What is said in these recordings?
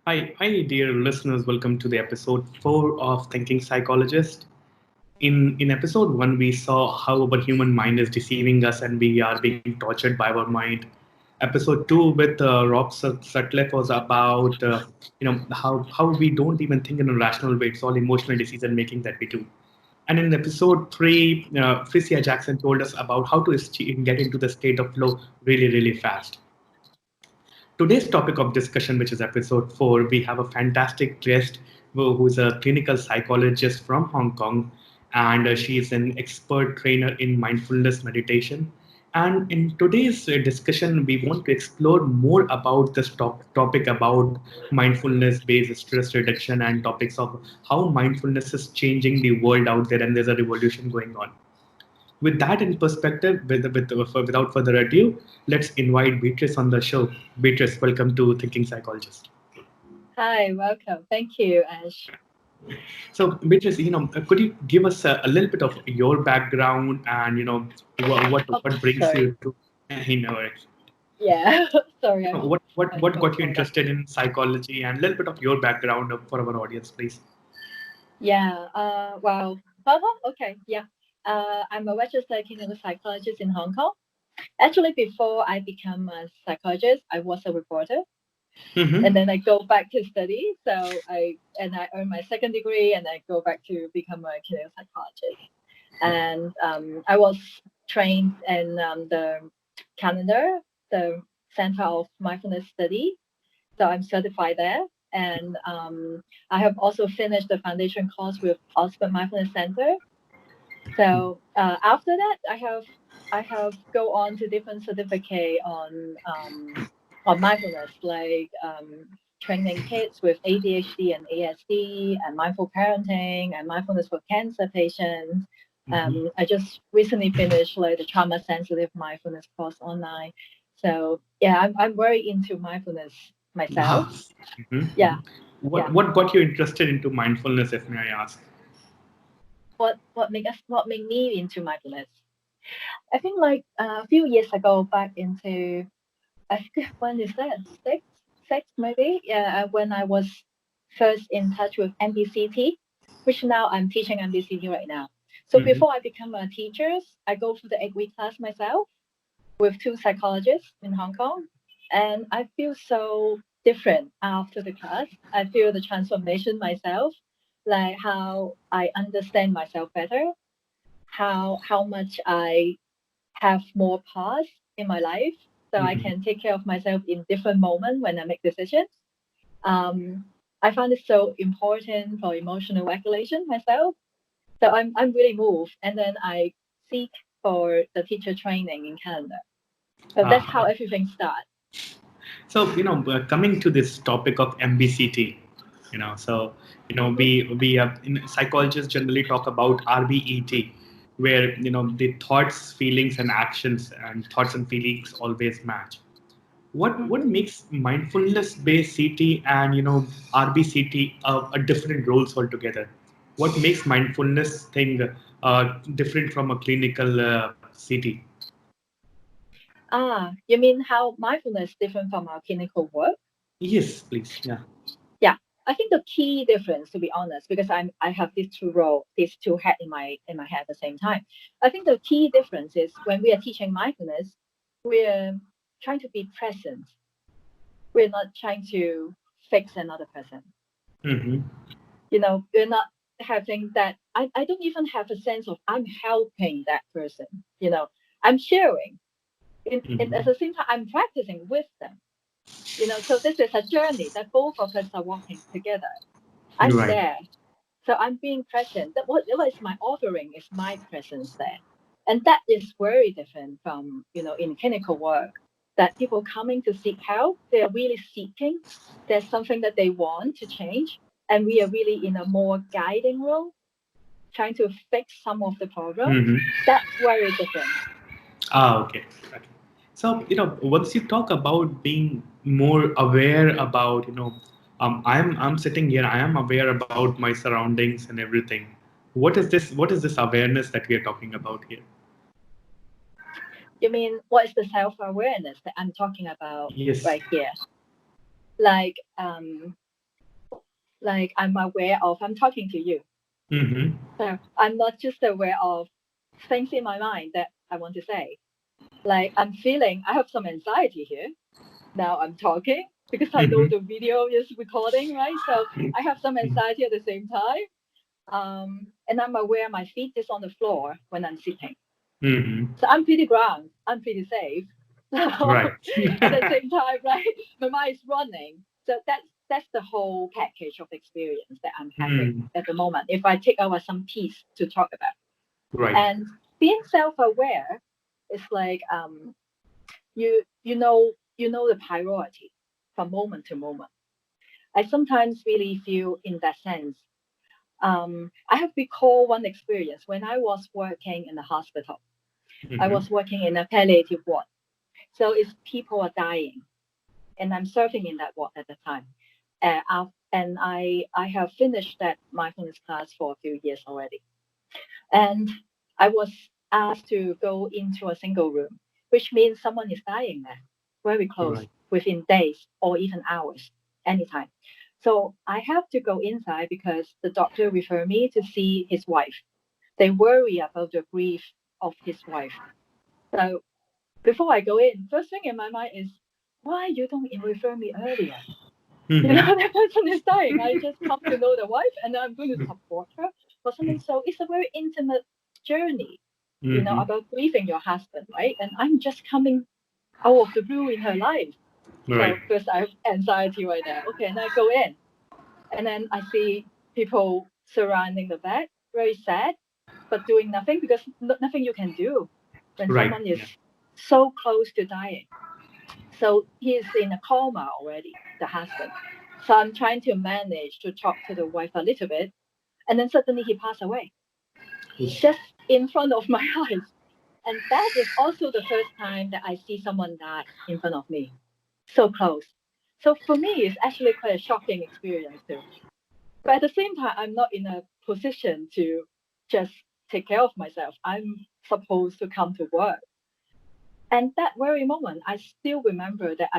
Hi, dear listeners. Welcome to the episode 4 of Thinking Psychologist. In episode 1, we saw how our human mind is deceiving us and we are being tortured by our mind. Episode 2 with Rob Sutcliffe was about how we don't even think in a rational way. It's all emotional decision making that we do. And in episode 3, Tricia Jackson told us about how to get into the state of flow really, really fast. Today's topic of discussion, which is episode 4, we have a fantastic guest who's a clinical psychologist from Hong Kong, and she is an expert trainer in mindfulness meditation. And in today's discussion, we want to explore more about this topic about mindfulness based stress reduction and topics of how mindfulness is changing the world out there, and there's a revolution going on. With that in perspective, without further ado, let's invite Beatrice on the show. Beatrice, welcome to Thinking Psychologist. Hi, welcome. Thank you, Ash. So, Beatrice, could you give us a little bit of your background and what brings Sorry. you to Yeah, sorry, I what got you phone back. interested in psychology and a little bit of your background for our audience, please. Yeah, okay, yeah. I'm a registered clinical psychologist in Hong Kong. Actually, before I become a psychologist, I was a reporter, and Mm-hmm. then I go back to study. I earn my second degree, and I go back to become a clinical psychologist. And I was trained in the Canada, the Center of Mindfulness Study. So I'm certified there. And I have also finished the foundation course with Oxford Mindfulness Center. So after that, I have go on to different certificate on mindfulness, like training kids with ADHD and ASD, and mindful parenting, and mindfulness for cancer patients. Mm-hmm. I just recently finished like the trauma sensitive mindfulness course online. So yeah, I'm very into mindfulness myself. Wow. Mm-hmm. Yeah, yeah. What got you interested into mindfulness, if may I ask? What made me into mindfulness? I think like a few years ago, back into I think when is that six maybe? Yeah, when I was first in touch with MBCT, which now I'm teaching MBCT right now. So Mm-hmm. before I become a teacher, I go through the 8-week class myself with two psychologists in Hong Kong, and I feel so different after the class. I feel the transformation myself, like how I understand myself better, how much I have more pause in my life, so I Mm-hmm. can take care of myself in different moments when I make decisions. I find it so important for emotional regulation myself. So I'm really moved, and then I seek for the teacher training in Canada. So that's how Ah, everything starts. so, coming to this topic of MBCT, so, Mm-hmm. we have psychologists generally talk about RBET, where, the thoughts, feelings, and actions and thoughts and feelings always match. What Mm-hmm. makes mindfulness-based CT and, RBCT a different roles altogether? What makes mindfulness thing different from a clinical CT? You mean how mindfulness is different from our clinical work? Yes, please. Yeah. Yeah, I think the key difference, to be honest, because I have these two head in my head at the same time. I think the key difference is when we are teaching mindfulness, we're trying to be present. We're not trying to fix another person. Mm-hmm. We're not having that. I don't even have a sense of I'm helping that person. I'm sharing. At Mm-hmm. the same time, I'm practicing with them. So this is a journey that both of us are walking together. I'm Right. there. So I'm being present. That what is my offering is my presence there. And that is very different from, in clinical work, that people coming to seek help, they are really seeking. There's something that they want to change. And we are really in a more guiding role, trying to fix some of the problem. Mm-hmm. That's very different. Okay. Okay. So, once you talk about being more aware about, I'm sitting here, I am aware about my surroundings and everything. What is this awareness that we are talking about here? You mean what is the self-awareness that I'm talking about Yes. right here? Like like I'm aware of, I'm talking to you. Mm-hmm. So I'm not just aware of things in my mind that I want to say. Like I'm feeling, I have some anxiety here. Now I'm talking because I know Mm-hmm. the video is recording, right? So I have some anxiety at the same time. And I'm aware my feet is on the floor when I'm sitting. Mm-hmm. So I'm pretty grounded. I'm pretty safe. So Right. at the same time, right, my mind is running. So that's the whole package of experience that I'm having Mm. at the moment. If I take over some piece to talk about, Right. and being self-aware is like you know the priority from moment to moment. I sometimes really feel in that sense. I have recalled one experience when I was working in the hospital. I Mm-hmm. was working in a palliative ward. So it's people are dying, and I'm serving in that ward at the time. And I have finished that mindfulness class for a few years already. And I was asked to go into a single room, which means someone is dying there, very close, Right. within days or even hours, anytime. So I have to go inside because the doctor referred me to see his wife. They worry about the grief of his wife. So before I go in, first thing in my mind is, why you don't refer me earlier? Mm-hmm. The person is dying. I just come to know the wife and I'm going to support her for something. So it's a very intimate journey, Mm-hmm. about grieving your husband, right? And I'm just coming out of the blue in her life. Right. So first I have anxiety right there. Okay, and I go in. And then I see people surrounding the bed, very sad, but doing nothing because nothing you can do when Right. someone is Yeah. so close to dying. So he is in a coma already, the husband. So I'm trying to manage to talk to the wife a little bit. And then suddenly he passed away just in front of my eyes. And that is also the first time that I see someone die in front of me, so close. So for me, it's actually quite a shocking experience too. But at the same time, I'm not in a position to just take care of myself. I'm supposed to come to work. And that very moment, I still remember that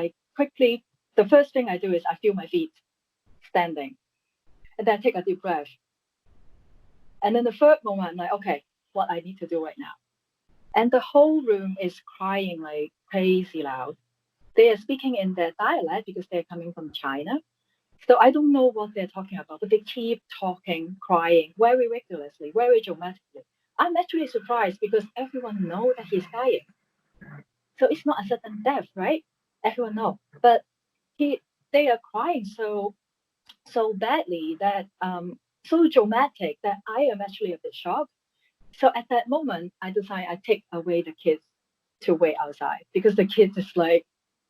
the first thing I do is I feel my feet standing, and then I take a deep breath. And then the third moment, I'm like, okay, what I need to do right now. And the whole room is crying like crazy loud. They are speaking in their dialect because they're coming from China. So I don't know what they're talking about, but they keep talking, crying very regularly, very dramatically. I'm actually surprised because everyone knows that he's dying. So it's not a sudden death, right? Everyone knows. But he they are crying so badly that so dramatic that I am actually a bit shocked. So at that moment, I decide I take away the kids to wait outside because the kids is like,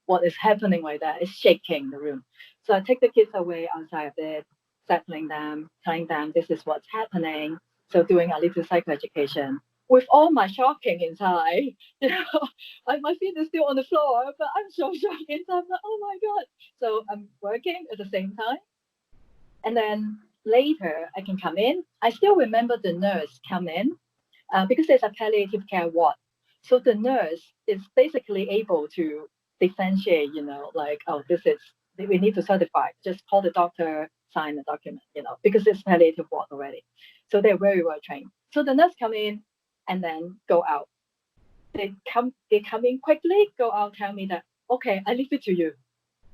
what is happening right there? It's shaking the room. So I take the kids away outside a bit, settling them, telling them this is what's happening. So doing a little psychoeducation with all my shocking inside. My feet is still on the floor, but I'm so shocked inside. I'm like, oh my God. So I'm working at the same time. And then later I can come in. I still remember the nurse come in because there's a palliative care ward. So the nurse is basically able to differentiate, like, oh, we need to certify. Just call the doctor, sign the document, because it's palliative ward already. So they're very well trained. So the nurse come in and then go out. They come in quickly, go out, tell me that, okay, I leave it to you.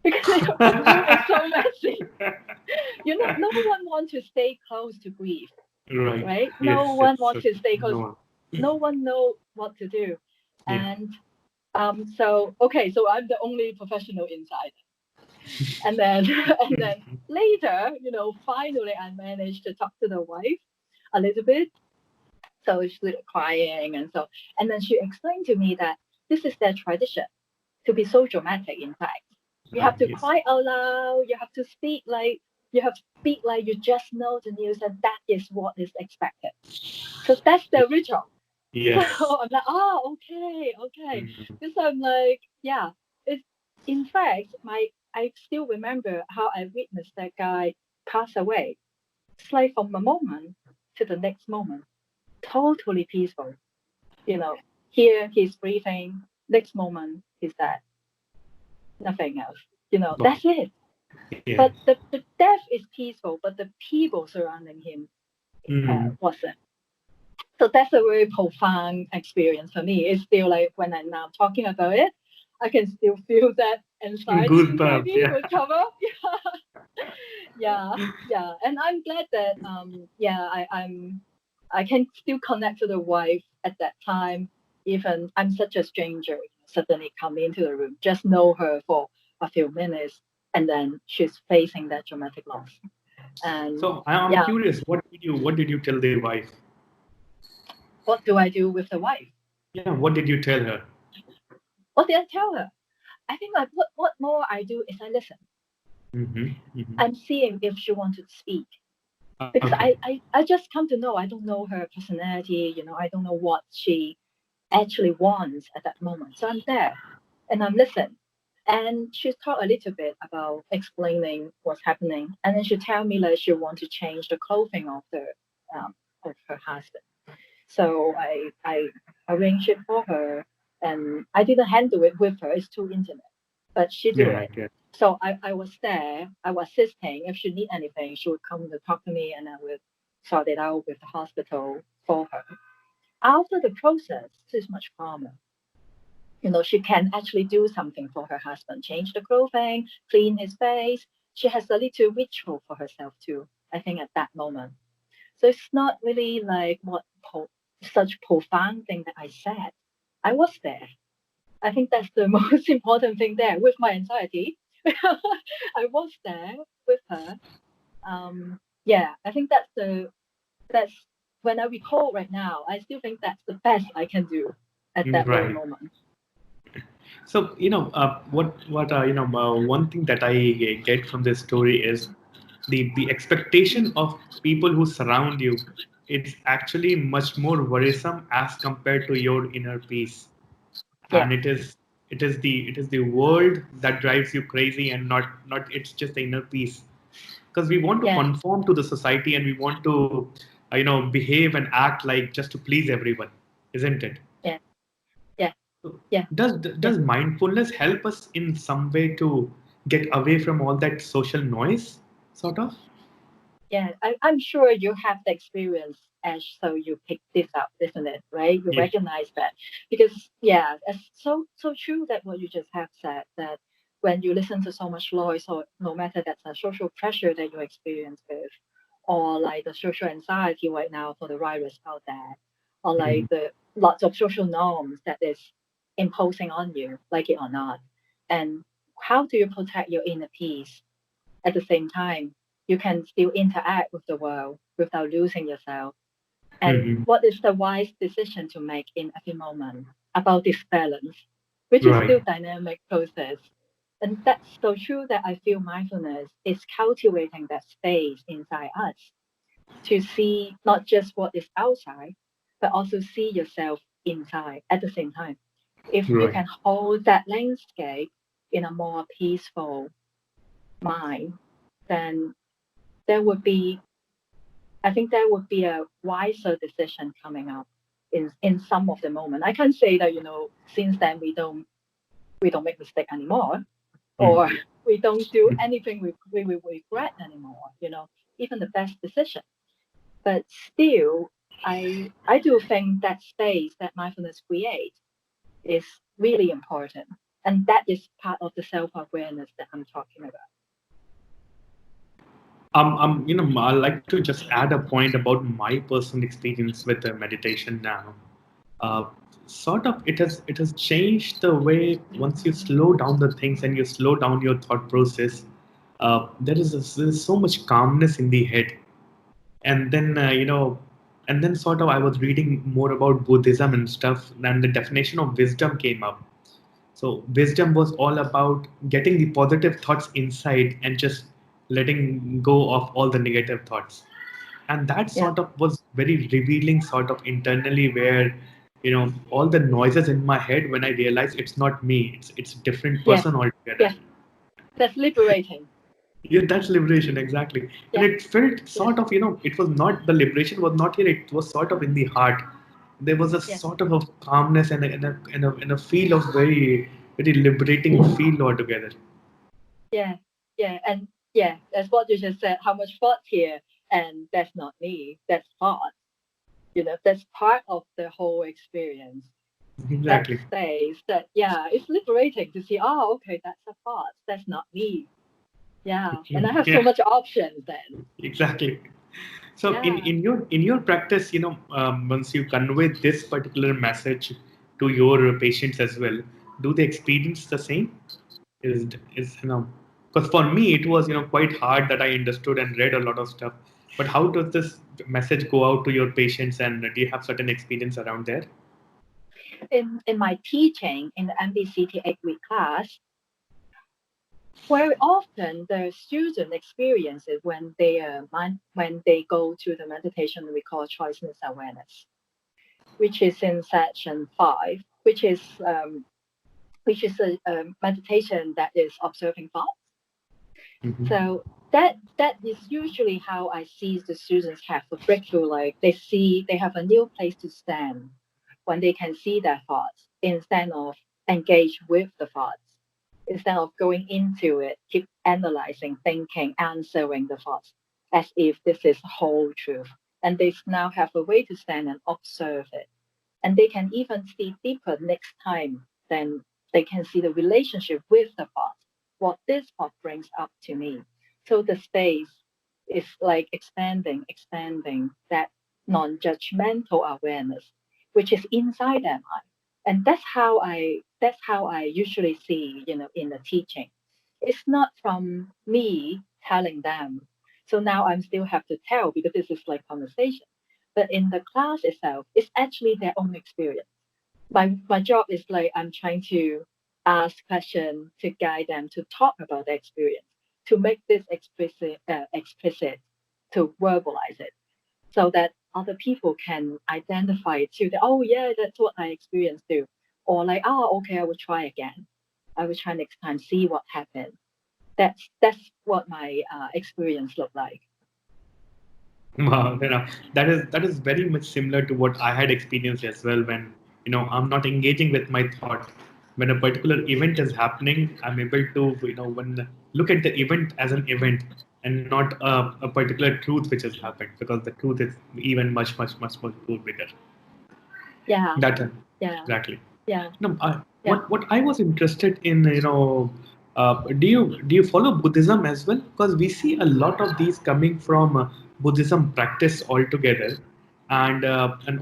Because the room is so messy. No one wants to stay close to grief, Right. right? No Yes. one Yes. wants to stay close. No. No one know what to do. Yeah. And so I'm the only professional inside. And then and then later, finally I managed to talk to the wife a little bit. So she's crying and then she explained to me that this is their tradition to be so dramatic, in fact. You have to Yes. cry out loud, you you just know the news, and that is what is expected. So that's the ritual. So Yes. I'm like, okay. Mhm. Because I'm like, yeah. It's in fact, I still remember how I witnessed that guy pass away. It's like from a moment to the next moment, totally peaceful. You know, here he's breathing, next moment he's dead. Nothing else. Wow. That's it. Yeah. But the death is peaceful, but the people surrounding him Mm. wasn't. So that's a very profound experience for me. It's still like when I'm now talking about it, I can still feel that anxiety inside Goosebumps. me Yeah. will come up. Yeah, yeah. And I'm glad that I can still connect to the wife at that time. Even I'm such a stranger, suddenly come into the room, just know her for a few minutes, and then she's facing that dramatic loss. And So I'm yeah, curious, what did you tell the wife? what do I do with the wife? Yeah, what did you tell her? What did I tell her? I think like what more I do is I listen. Mm-hmm. Mm-hmm. I'm seeing if she wanted to speak. Because Okay. I just come to know I don't know her personality, I don't know what she actually wants at that moment. So I'm there and I'm listening. And she talked a little bit about explaining what's happening. And then she tell me like she want to change the clothing um, of her husband. So I arranged it for her and I didn't handle it with her. It's too intimate. But she do Yeah, I it. get. So I was there. I was assisting. If she need anything, she would come to talk to me, and I would sort it out with the hospital for her. After the process, she's much calmer. She can actually do something for her husband, change the clothing, clean his face. She has a little ritual for herself too. I think at that moment. So it's not really like such profound thing that I said. I was there. I think that's the most important thing there with my anxiety. I was there with her. Yeah, I think that's when I recall right now, I still think that's the best I can do at that very Right. moment. So, one thing that I get from this story is the expectation of people who surround you. It's actually much more worrisome as compared to your inner peace, Yeah, and it is the world that drives you crazy, and not it's just the inner peace, because we want to yeah, conform to the society and we want to behave and act like just to please everyone, isn't it? yeah, yeah, So yeah, does yeah. does mindfulness help us in some way to get away from all that social noise, sort of? Yeah, I'm sure you have the experience, Ash, so you pick this up, isn't it? Right? You Yeah. recognize that because yeah, it's so true that what you just have said that when you listen to so much noise, or no matter that's a social pressure that you experience with, or like the social anxiety right now for the virus out there, or Mhm. like the lots of social norms that is imposing on you, like it or not, and how do you protect your inner peace? At the same time, you can still interact with the world without losing yourself. And Mhm. what is the wise decision to make in every moment about this balance, which is Right. still dynamic process. And that's so true that I feel mindfulness is cultivating that space inside us to see not just what is outside, but also see yourself inside at the same time. If you Right. can hold that landscape in a more peaceful mind, then there would be, I think there would be a wiser decision coming up in some of the moment. I can't say that, since then we don't make mistake anymore, or Mhm. we don't do anything we will regret anymore, even the best decision. But still, I do think that space that mindfulness creates is really important. And that is part of the self-awareness that I'm talking about. I like to just add a point about my personal experience with the meditation now. Uh, Sort of, it has changed the way once you slow down the things and you slow down your thought process. There is so much calmness in the head, and then sort of I was reading more about Buddhism and stuff, and the definition of wisdom came up. So wisdom was all about getting the positive thoughts inside and just letting go of all the negative thoughts. And that Yeah, sort of was very revealing, sort of internally, where all the noises in my head, when I realized it's not me, it's a different yeah, person altogether. yeah. That's liberating. Yeah, that's liberation, exactly. And Yeah, it felt yeah, sort of, it was not, the liberation was not here, it was sort of in the heart. There was a yeah. sort of a calmness and a feel of very, very liberating feel altogether. Yeah, yeah, and Yeah, that's what you just said. How much thought here, and that's not me. That's thought. That's part of the whole experience. That Exactly. space. That yeah, it's liberating to see. Oh, okay, that's a thought. That's not me. Yeah, and I have so Yeah, much options then. exactly. So Yeah. in your practice, once you convey this particular message to your patients as well, do they experience the same? Is because for me it was quite hard that I understood and read a lot of stuff. But how does this message go out to your patients, and do you have certain experience around there? In my teaching in the MBCT 8-week class, very often the student experiences when they go to the meditation we call choiceless awareness, which is in section 5, which is a meditation that is observing thoughts. Hmm. So that is usually how I see the students have a breakthrough. Like they have a new place to stand when they can see their thoughts instead of engage with the thoughts, instead of going into it, keep analyzing, thinking, answering the thoughts as if this is whole truth. And they now have a way to stand and observe it. And they can even see deeper next time. Then they can see the relationship with the thought, what this thought brings up to me. So the space is like expanding that non-judgmental awareness, which is inside their mind. And that's how I usually see, in the teaching. It's not from me telling them. So now I still have to tell because this is like conversation. But in the class itself, it's actually their own experience. My job is like I'm trying to ask questions to guide them to talk about the experience, to make this explicit, to verbalize it, so that other people can identify it too. That, oh yeah, that's what I experienced too, or like, oh okay, I will try again. I will try next time, see what happens. That's what my experience looked like. Wow, that is very much similar to what I had experienced as well. When I'm not engaging with my thought, when a particular event is happening, I'm able to when look at the event as an event and not a particular truth which has happened, because the truth is even much more bigger. Yeah, That yeah, exactly. yeah, No, yeah. what I was interested in, do you follow Buddhism as well? Because we see a lot of these coming from Buddhism practice altogether, and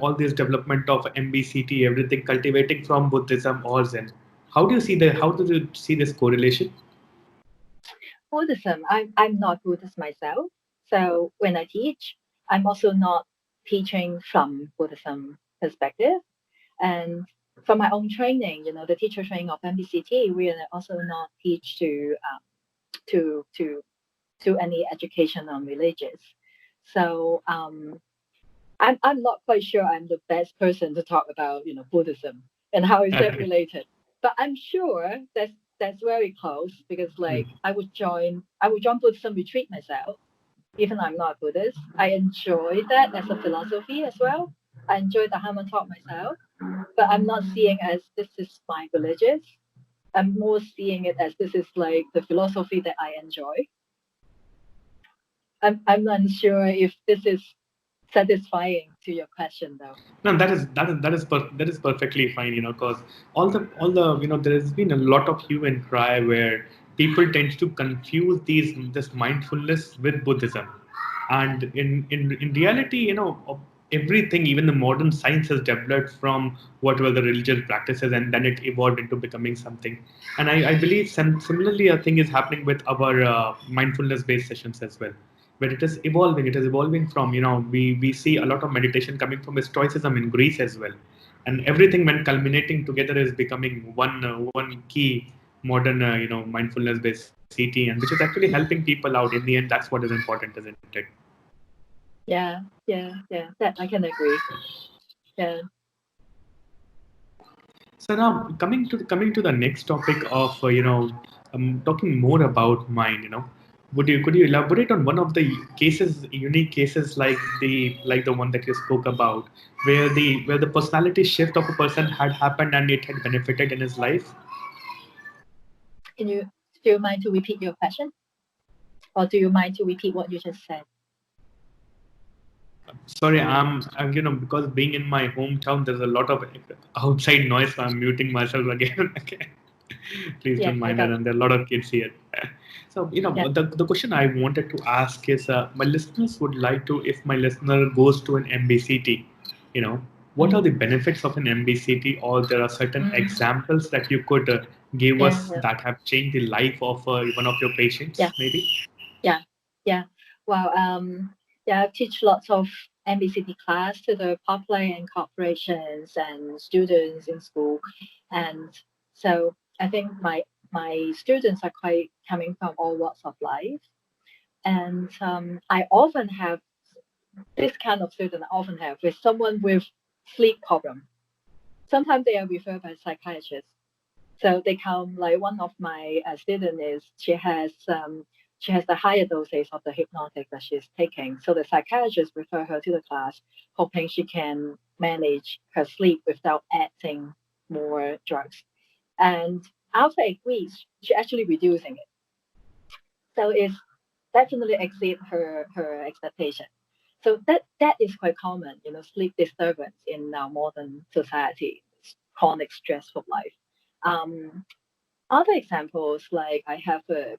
all this development of MBCT, everything cultivating from Buddhism or Zen. How do you see this correlation? Buddhism. I'm not Buddhist myself, so when I teach, I'm also not teaching from Buddhism perspective. And from my own training, the teacher training of MBCT, we are also not teach to to to any education on religious. So I'm not quite sure I'm the best person to talk about Buddhism and how is that Okay. related. But I'm sure that's very close because like I would join Buddhism retreat myself, even I'm not Buddhist. I enjoy that as a philosophy as well. I enjoy the Dharma talk myself, but I'm not seeing as this is my religious. I'm more seeing it as this is like the philosophy that I enjoy. I'm unsure if this is satisfying to your question though. No, that is perfectly fine, because all the there has been a lot of hue and cry where people tend to confuse this mindfulness with Buddhism, and in reality, everything, even the modern science has developed from what were the religious practices, and then it evolved into becoming something. And I believe similarly a thing is happening with our mindfulness-based sessions as well, where it is evolving from, we see a lot of meditation coming from stoicism in Greece as well, and everything when culminating together is becoming one key modern mindfulness based CT, and which is actually helping people out. In the end, that's what is important, isn't it? Yeah, yeah. That I can agree. Yeah. So now coming to the next topic of talking more about mind. Could you elaborate on one of the unique cases like the one that you spoke about, where the personality shift of a person had happened and it had benefited in his life? Can you do you mind to repeat your question? Or do you mind to repeat what you just said? Sorry, I'm because being in my hometown, there's a lot of outside noise, so I'm muting myself again. Okay. Please Yeah, don't I mind that. got it. And there are a lot of kids here. So, Yeah. the question I wanted to ask is my listeners would like to, if my listener goes to an MBCT, what are the benefits of an MBCT, or there are certain Mm. examples that you could give Yeah, us yeah, that have changed the life of one of your patients, yeah, maybe? yeah, yeah. Well, yeah, I teach lots of MBCT class to the public and corporations and students in school, and so I think my students are quite coming from all walks of life, and I often have this kind of student. I often have with someone with sleep problem. Sometimes they are referred by psychiatrists. So they come, like one of my student is she has the higher dosage of the hypnotic that she's taking. So the psychiatrist refer her to the class, hoping she can manage her sleep without adding more drugs. And after 8 weeks, she actually reducing it. So it's definitely exceed her expectation. So that is quite common, sleep disturbance in our modern society, chronic stressful life. Um, Other examples, like I have a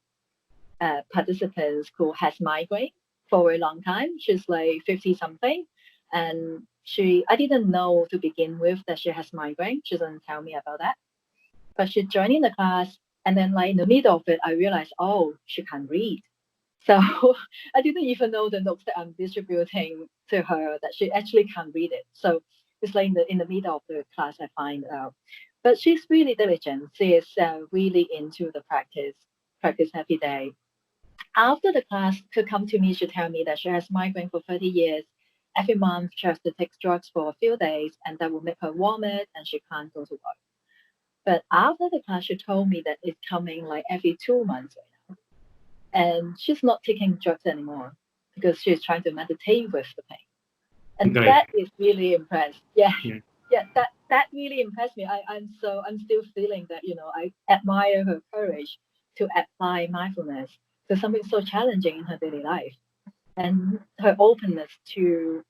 participant who has migraine for a long time. She's like 50 something, and I didn't know to begin with that she has migraine. She didn't tell me about that. But she joined in the class, and then like in the middle of it, I realized, oh, she can read. So I didn't even know the notes that I'm distributing to her that she actually can read it. So it's like in the middle of the class I find out. But she's really diligent. She is really into the practice every day. After the class, to come to me, she tell me that she has migraine for 30 years. Every month she has to take drugs for a few days, and that will make her vomit, and she can't go to work. But after the class, she told me that it's coming like every 2 months, and she's not taking drugs anymore because she's trying to meditate with the pain. And Great. that is really impressed. Yeah, Yeah. yeah, that really impressed me. I'm still feeling that, I admire her courage to apply mindfulness to something so challenging in her daily life, and her openness to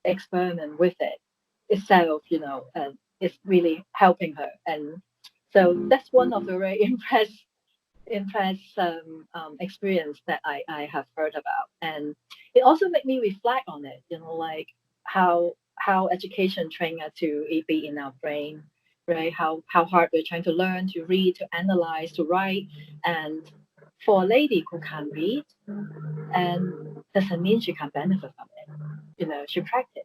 experiment with it itself, is really helping her. And so that's one of the very experience that I have heard about. And it also made me reflect on it, like how education train us to be in our brain, right? How hard we're trying to learn to read, to analyze, to write. And for a lady who can read, and doesn't mean she can benefit from it. She practice.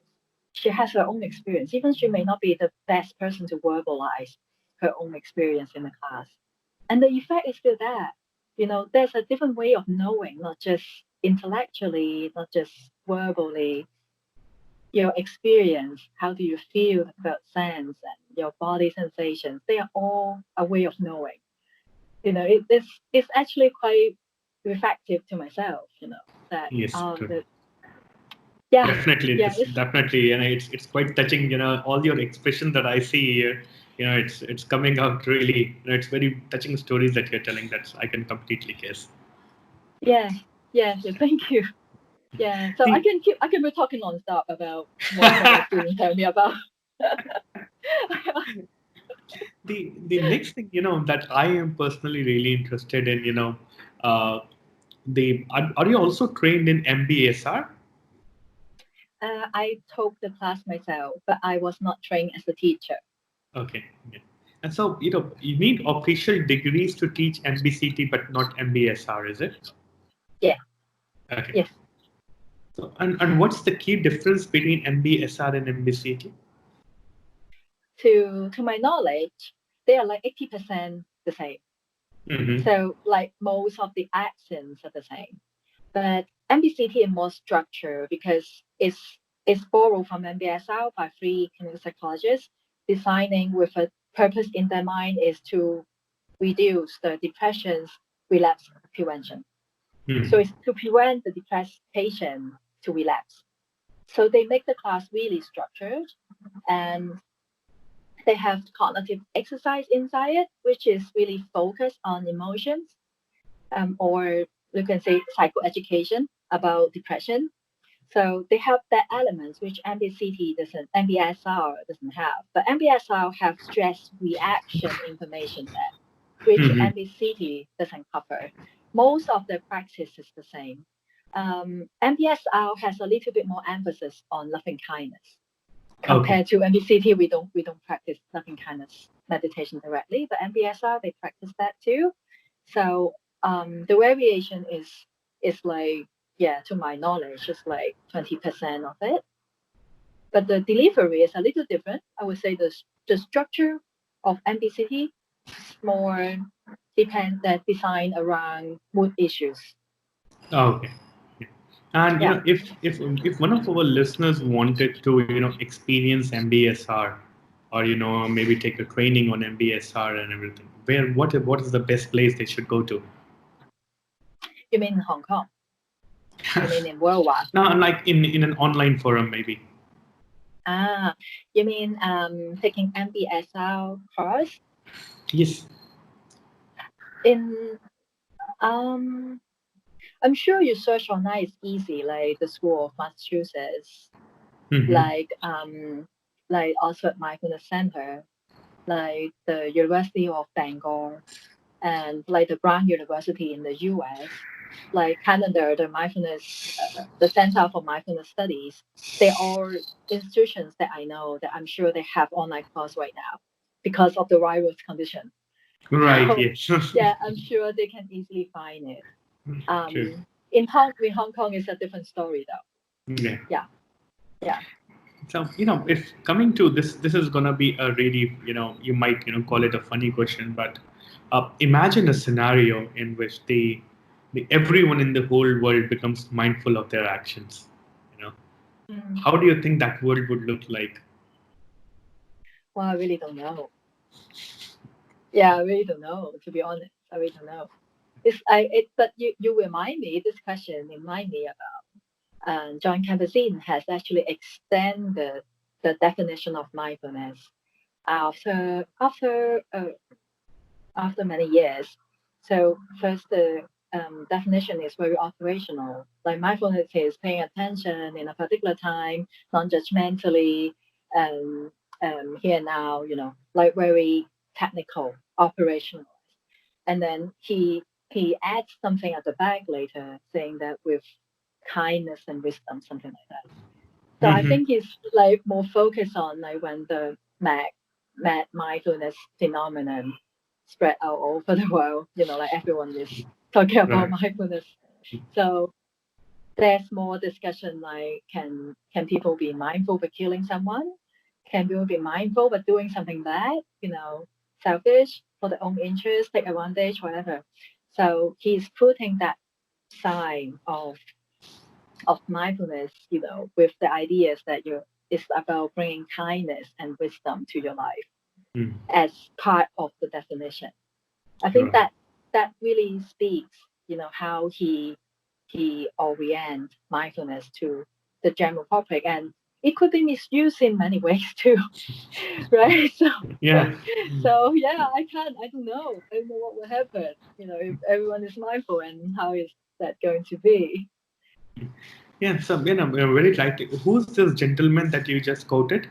She has her own experience. Even she may not be the best person to verbalize her own experience in the class. And the effect is still there. There's a different way of knowing, not just intellectually, not just verbally. Your experience, how do you feel the felt sense, and your body sensations, they are all a way of knowing. It's actually quite reflective to myself, that Yes, true. yeah, Definitely, yeah, this definitely, and it's quite touching. All your expression that I see here, it's coming out really. It's very touching stories that you're telling. That I can completely guess. yeah, yeah. Thank you. Yeah, so The I can be talking nonstop about what my students tell me about. the next thing that I am personally really interested in, uh, are you also trained in MBSR? I took the class myself, but I was not trained as a teacher. Okay. Yeah. And so, you need official degrees to teach MBCT, but not MBSR, is it? Yeah, Okay. yes. So, and what's the key difference between MBSR and MBCT? To my knowledge, they are like 80% the same. Mm-hmm. So like most of the accents are the same. But MBCT is more structured because it's borrowed from MBSR by three clinical psychologists, designing with a purpose in their mind is to reduce the depression's relapse prevention. So Hmm. it's to prevent the depressed patient to relapse. So they make the class really structured, and they have cognitive exercise inside it, which is really focused on emotions, or you can say psychoeducation about depression. So they have that elements which MBSR doesn't have. But MBSR have stress reaction information there, which Hmm. MBCT doesn't cover. Most of the practice is the same. MBSR has a little bit more emphasis on loving kindness Okay. compared to MBCT. We don't practice loving kindness meditation directly, but MBSR they practice that too. So the variation is like, yeah, to my knowledge, it's like 20% of it. But the delivery is a little different. I would say the structure of MBCT is more designed around mood issues. Okay. And Yeah. if one of our listeners wanted to experience MBSR, or maybe take a training on MBSR and everything, what is the best place they should go to? You mean in Hong Kong? You mean in worldwide? No, like in an online forum maybe. Ah, you mean taking MBSR course Yes. in I'm sure you search online it's easy, like the School of Massachusetts, Mm-hmm. like Oxford Mindfulness Center, like the University of Bangor, and like the Brown University in the US, like Canada, the Center for Mindfulness Studies. They are institutions that I know that I'm sure they have online course right now because of the virus condition. Right. So Yes. yeah, I'm sure they can easily find it. True. In Hong Kong is a different story though. Yeah. Yeah, yeah. So, if coming to this is gonna be a really, you might, call it a funny question, but imagine a scenario in which everyone in the whole world becomes mindful of their actions. You know, Mm. how do you think that world would look like? Well, I really don't know. Yeah, I really don't know. To be honest, I really don't know. But you remind me this question remind me about John Kabat-Zinn has actually extended the definition of mindfulness after after many years. So first, the definition is very operational. Like mindfulness is paying attention in a particular time, non-judgmentally, and here and now. Like very technical, operational. And then he adds something at the back later, saying that with kindness and wisdom, something like that. So I Hmm. think it's like more focused on like when the mad mindfulness phenomenon spread out over the world, like everyone is talking about Right. mindfulness. So there's more discussion like can people be mindful but killing someone? Can people be mindful but doing something bad, selfish for their own interest, take advantage, whatever. So he's putting that sign of mindfulness, with the ideas that it's about bringing kindness and wisdom to your life Mm. as part of the definition. I think Right. that really speaks, how he orient mindfulness to the general public, and it could be misused in many ways too, right? So, Yeah. so yeah, I don't know. I don't know what will happen, if everyone is mindful, and how is that going to be? Yeah. So, very likely. Who's this gentleman that you just quoted?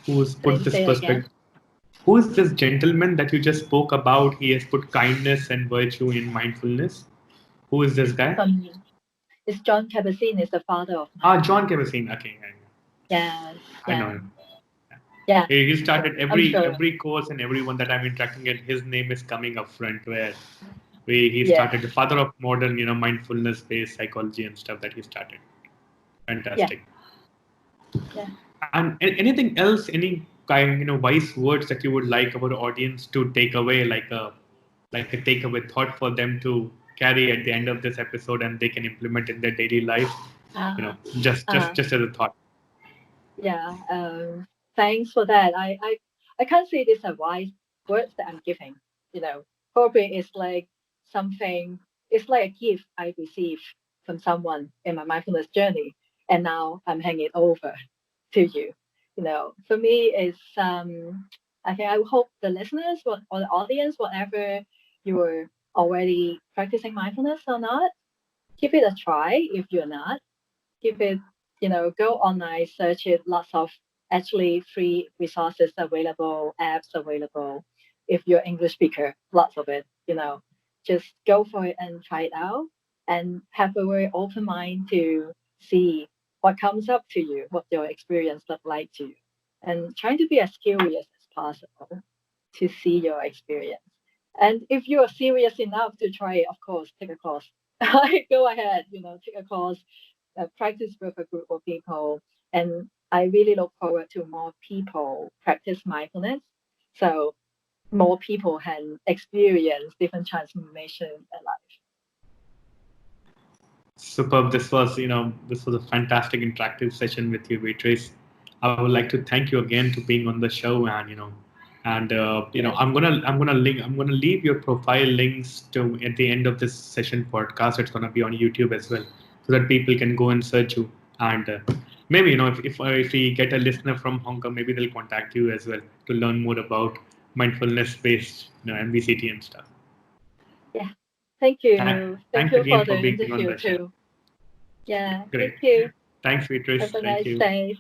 Who's Can put you this say it again? perspective? Who is this gentleman that you just spoke about? He has put kindness and virtue in mindfulness. Who is this guy? It's John Kabat-Zinn is the father of Ah, John mindfulness. Kabat-Zinn. Okay, yeah, Yes, I know yeah, him. yeah. He started I'm sure. every course and everyone that I'm interacting with. His name is coming up front. He Yeah, started the father of modern, mindfulness-based psychology and stuff that he started. yeah, Fantastic. yeah. And anything else? Any kind, wise words that you would like our audience to take away, like a takeaway thought for them to carry at the end of this episode, and they can implement in their daily life. Uh, Just as a thought. yeah. Thanks for that. I can't say these are wise words that I'm giving. Probably it's like something. It's like a gift I received from someone in my mindfulness journey, and now I'm handing it over to you. For me, it's I think I hope the listeners or the audience, whatever you're already practicing mindfulness or not, give it a try. If you're not, give it, go online, search it. Lots of actually free resources available, apps available. If you're English speaker, lots of it. Just go for it and try it out, and have a very open mind to see what comes up to you, what your experience look like to you, and trying to be as curious as possible to see your experience. And if you are serious enough to try it, of course, take a course. Go ahead, take a course, practice with a group of people. And I really look forward to more people practice mindfulness. So more people can experience different transformation in life. Superb. This was a fantastic interactive session with you, Beatrice. I would like to thank you again to being on the show, and Yeah. I'm gonna leave your profile links to at the end of this session podcast. It's gonna be on YouTube as well, so that people can go and search you. And maybe if we get a listener from Hong Kong, maybe they'll contact you as well to learn more about mindfulness-based MBCT and stuff. Yeah. Thank you. Thank Thanks you again for for the being on interview the show. too. Yeah. Great. Thank you. Thanks, Beatrice. Have a Thank nice you. day.